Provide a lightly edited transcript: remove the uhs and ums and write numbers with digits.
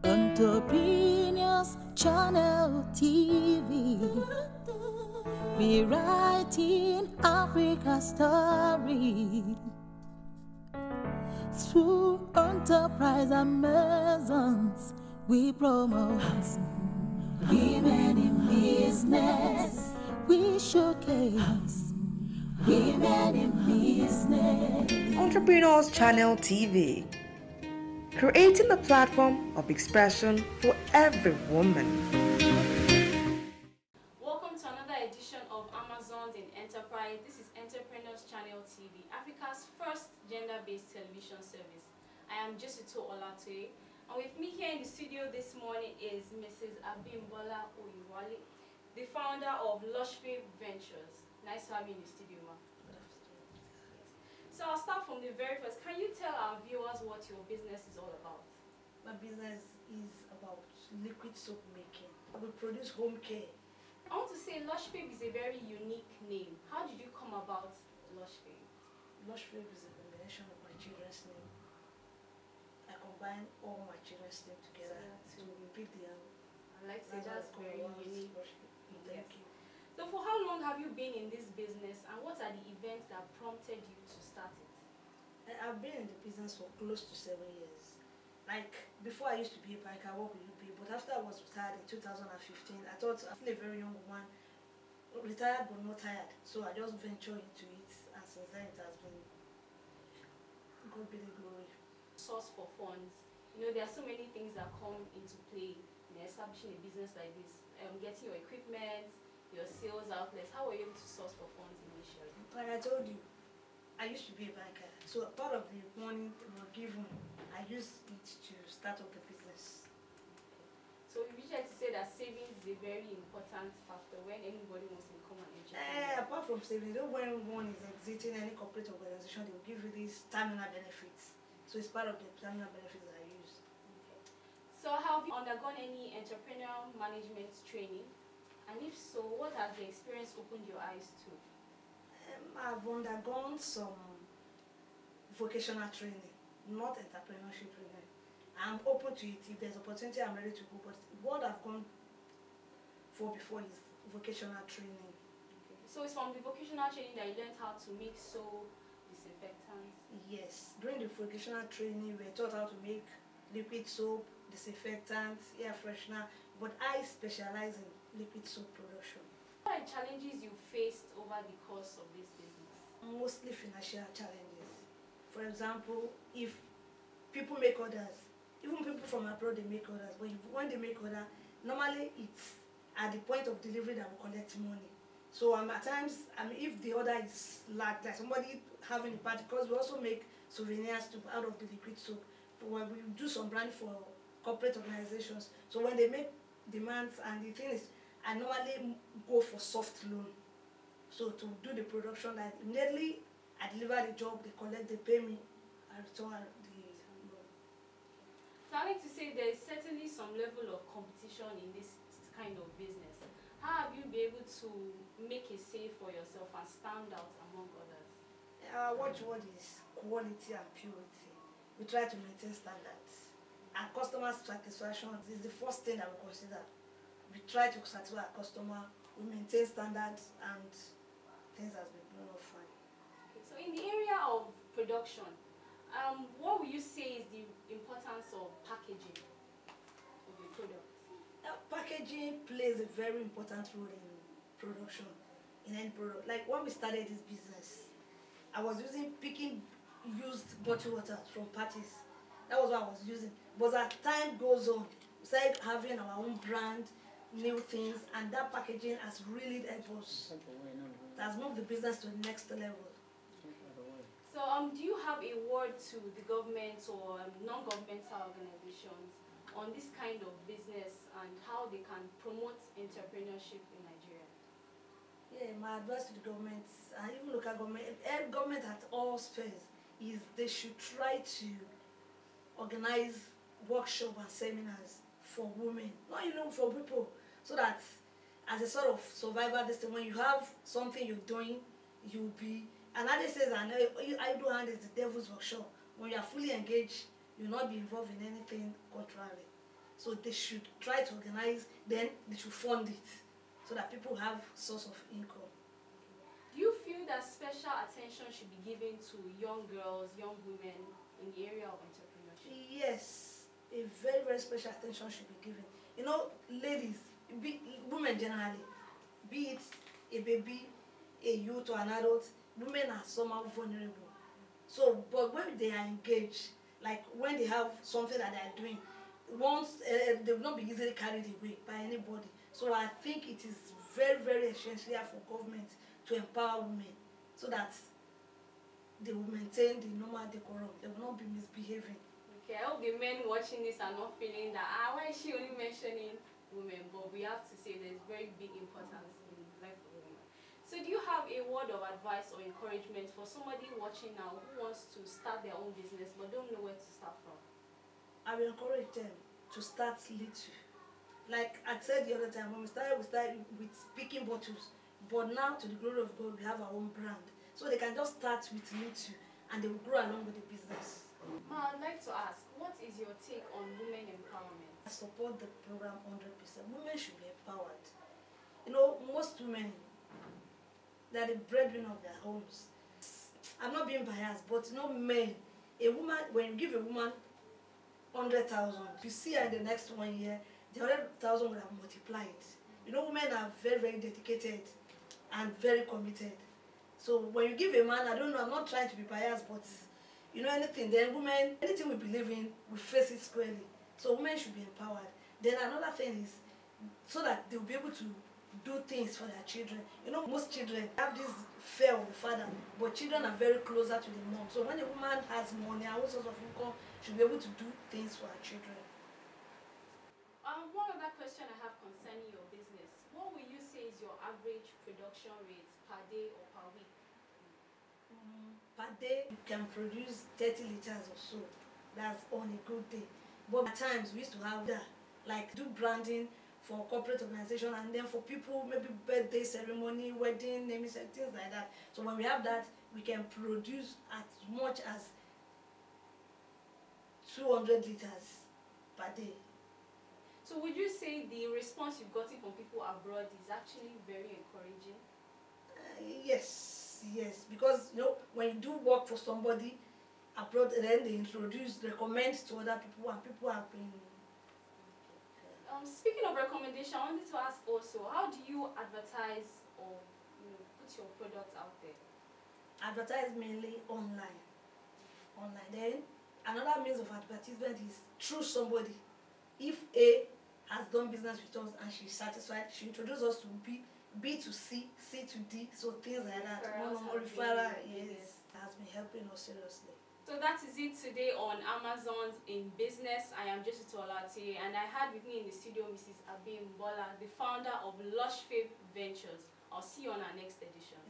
Entrepreneurs Channel TV, rewriting Africa's story through enterprise Amazons. We promote women in business. We showcase women in business. Entrepreneurs Channel TV, creating a platform of expression for every woman. Welcome to another edition of Amazons in Enterprise. This is Entrepreneurs Channel TV, Africa's first gender-based television service. I am Jesito Olatoye, and with me here in the studio this morning is Mrs. Abimbola Oyewale, the founder of Loshfabe Ventures. Nice to have you in the studio, ma. So I'll start from the very first. Can you tell our viewers what your business is all about? My business is about liquid soap making. We produce home care. I want to say Loshfabe is a very unique name. How did you come about Loshfabe? Loshfabe is a combination of my children's name. I combine all my children's name together to repeat the I like to say that's very unique. Thank you. So for how long have you been in this business, and what are the events that prompted you to start it? I've been in the business for close to 7 years. Like, before I used to be a banker, I worked with UP, but after I was retired in 2015, I thought I'm a very young woman, retired but not tired. So I just ventured into it, and since then it has been God be the glory. Source for funds. You know, there are so many things that come into play in establishing a business like this. Getting your equipment, your sales outlets. How were you able to source for funds initially? Like I told you, I used to be a banker, so part of the money were given, I used it to start up the business. So we usually say that savings is a very important factor when anybody wants to become an entrepreneur. Apart from savings, when one is exiting any corporate organization, they will give you these terminal benefits. So it's part of the terminal benefits that I use. Okay. So have you undergone any entrepreneurial management training? And if so, what has the experience opened your eyes to? I've undergone some vocational training, not entrepreneurship training. I'm open to it. If there's opportunity, I'm ready to go. But what I've gone for before is vocational training. Okay. So it's from the vocational training that you learned how to make soap, disinfectants? Yes. During the vocational training, we were taught how to make liquid soap, disinfectants, air freshener. But I specialize in liquid soap production. What are the challenges you faced over the course of this business? Mostly financial challenges. For example, if people make orders, even people from abroad, they make orders, but when they make order, normally it's at the point of delivery that we collect money. So at times, if the order is like somebody having a party, because we also make souvenirs out of the liquid soap. We do some brand for corporate organizations. So when they make demands, and the thing is, I normally go for soft loan. So to do the production, like immediately I deliver the job, they collect, they pay me, I return the loan. So I like to say there is certainly some level of competition in this kind of business. How have you been able to make a say for yourself and stand out among others? What is quality and purity. We try to maintain standards. And customer satisfaction is the first thing that we consider. We try to satisfy our customer, we maintain standards, and things has been going on fine. Okay, so in the area of production, what would you say is the importance of packaging of your product? Packaging plays a very important role in production, in any product. Like when we started this business, I was picking used bottled water from parties. That was what I was using. But as time goes on, we started having our own brand, new things, and that packaging has really helped us. It has moved the business to the next level. So do you have a word to the government or non-governmental organizations on this kind of business and how they can promote entrepreneurship in Nigeria? Yeah, my advice to the government, and even local government at all spheres, is they should try to organize workshops and seminars for women, not even for people, so that as a sort of survivor, this thing, when you have something you're doing, you'll be, and that says, I do hand is the devil's workshop. when you are fully engaged, you'll not be involved in anything contrary. So they should try to organize, then they should fund it so that people have source of income. Do you feel that special attention should be given to young girls, young women in the area of entrepreneurship? Yes, a very, very special attention should be given. You know, ladies, women generally, be it a baby, a youth or an adult, women are somehow vulnerable. So, but when they are engaged, like when they have something that they are doing, once they will not be easily carried away by anybody. So I think it is very, very essential for government to empower women so that they will maintain the normal decorum. They will not be misbehaving. Okay, I hope the men watching this are not feeling that, why is she only mentioning women? But we have to say there's very big importance in the life of women. So do you have a word of advice or encouragement for somebody watching now who wants to start their own business but don't know where to start from? I will encourage them to start little. Like I said the other time, when we started with picking bottles. But now, to the glory of God, we have our own brand. So they can just start with little and they will grow along with the business. Ma, I'd like to ask, what is your take on women empowerment? I support the program 100%. Women should be empowered. You know, most women, they are the breadwinner of their homes. I'm not being biased, but you know, men, a woman, when you give a woman 100,000, you see her in the next 1 year, the 100,000 will have multiplied. You know, women are very, very dedicated and very committed. So when you give a man, I don't know, I'm not trying to be biased, but you know, anything, then women, anything we believe in, we face it squarely. So women should be empowered. Then another thing is, so that they will be able to do things for their children. You know, most children have this fear of the father, but children are very closer to the mom. So when a woman has money and all sorts of income, she'll be able to do things for her children. One other question I have concerning your business. What will you say is your average production rate per day or per week? Per day, you can produce 30 liters or so. That's on a good day. But at times, we used to have that, like do branding for corporate organization, and then for people, maybe birthday ceremony, wedding, naming, things like that. So when we have that, we can produce as much as 200 liters per day. So would you say the response you've gotten from people abroad is actually very encouraging? Yes, because you know, when you do work for somebody abroad, then they recommend to other people, and people have been. Speaking of recommendation, I wanted to ask also, how do you advertise or put your products out there? Advertise mainly online. Then another means of advertisement is through somebody. If A has done business with us and she's satisfied, she introduces us to B to C, C to D, so things like that. Referral, yes, has been helping us seriously. So that is it today on Amazons in Business. I am Jessica Olate, and I had with me in the studio Mrs. Abimbola, the founder of Loshfabe Ventures. I'll see you on our next edition.